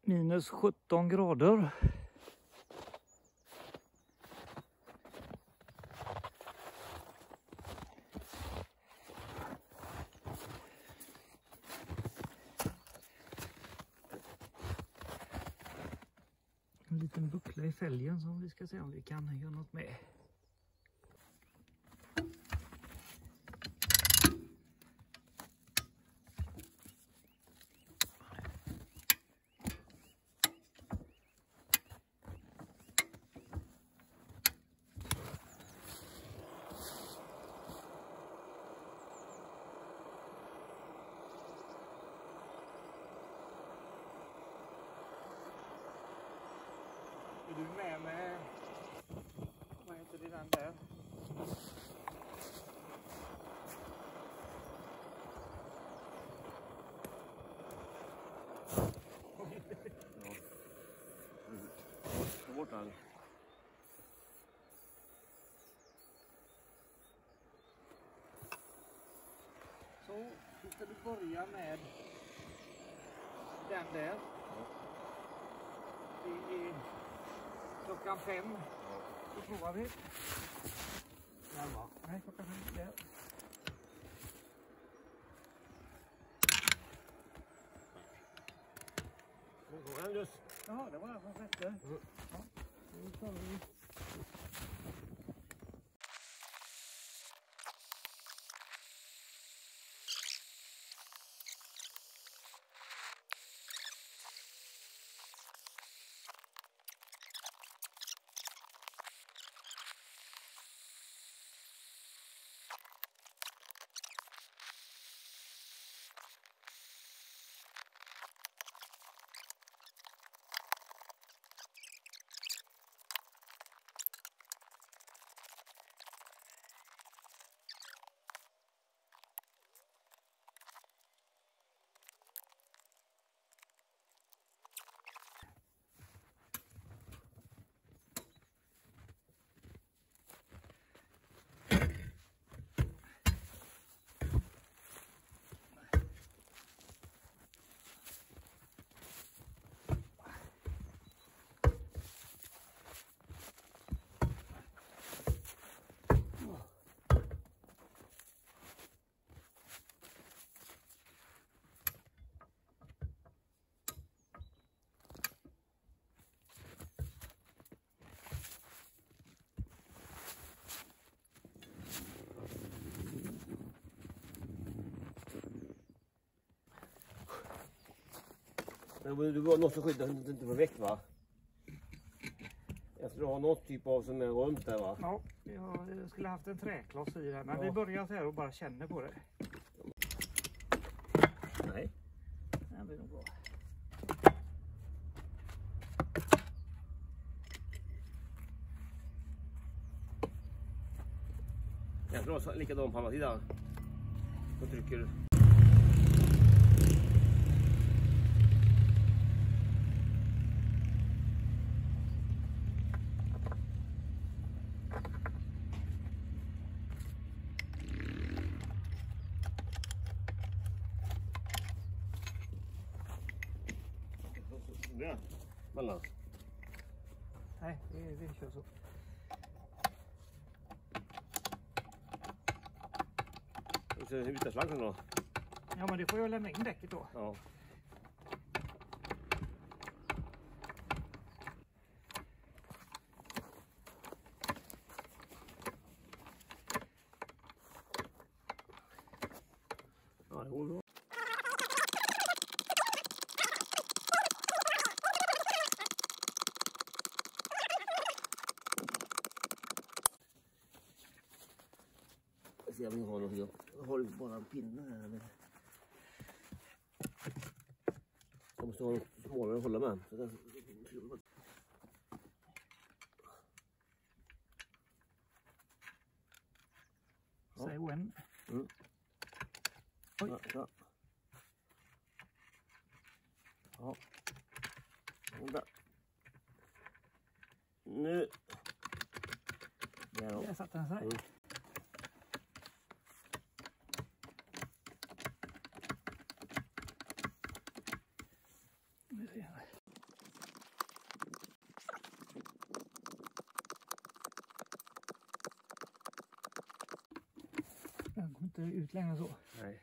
minus 17 grader. En liten buckla i fälgen som vi ska se om vi kan göra något med. Är du med, vad heter det den där? Ta bort den. Så ska du börja med den där. Det är klockan 5. Då provar vi. Där var. Nej, klockan 5 där. Ja, det var den som släppte. Ja, då tar vi. Du var något som skyddade att inte var väck, va? Jag skulle ha något typ av som är runt där, va? Ja, jag skulle haft en träkloss i den. Men ja. Vi börjar så här och bara känner på det. Nej. Den blir nog bra. Jag tror också likadant på andra sidan. Då trycker. Ja, mellan. Nej, vi kör så. Och sen byta slangen då. Ja, men det får jag lämna in däcket då. Ja. Ja, det går bra. Jag vill ha något. Jag har bara en pinne här. Men jag måste ha något smålare att hålla med. Så där. Säg when. Mm. Oj. Ja, ja. Ja. Vänta. Nu. Där satt den sig. Mm. inte ut längre så. Nej.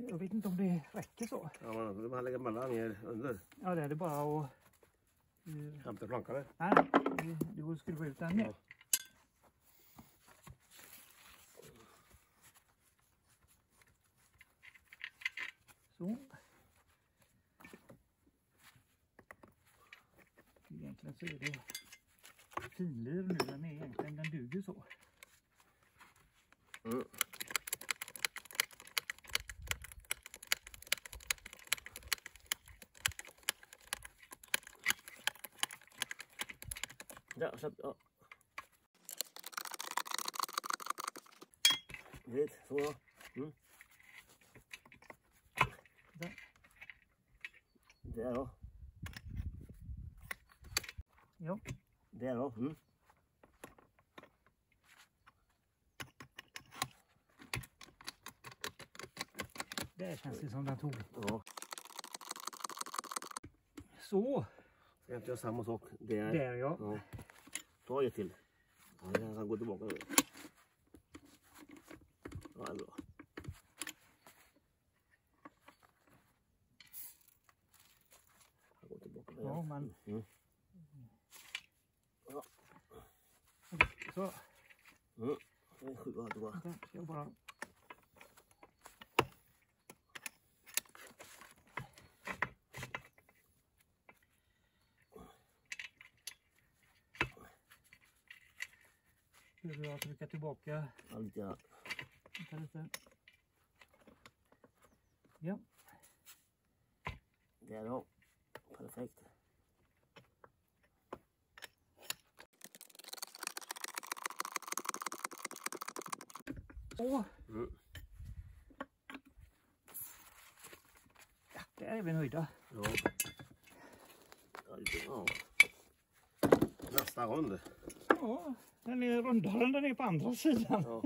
Jag vet inte om det räcker så. Ja, man bara lägga mellan ner under. Ja, det är det bara att... Hämta plankare. Nej, det går att skruva ut den ner. Ja. Så. Egentligen så är det finlir nu, den är egentligen, den duger så. Mm. Ja, så ja. Vet, så då. Mm. Där. Där då. Ja. Där då. Mm. Där känns det som den tog. Ja. Så. Ska jag inte göra samma sak? Där. Där ja. Ja. Ta ett till. Ja, jag kan gå tillbaka nu. Ja, det är bra. Jag går tillbaka. Ja, men... Mm. Ja. Så. Mm. Det är 7 här då. Vänta, ska jag bara... Ska jag trycka tillbaka? Ja, lite grann. Lite. Ja. Där då. Perfekt. Så. Mm. Ja, där är vi nöjda. Ja. Ja, lite, ja. Nästan rund. Ja, den är rundare än den är på andra sidan. Ja.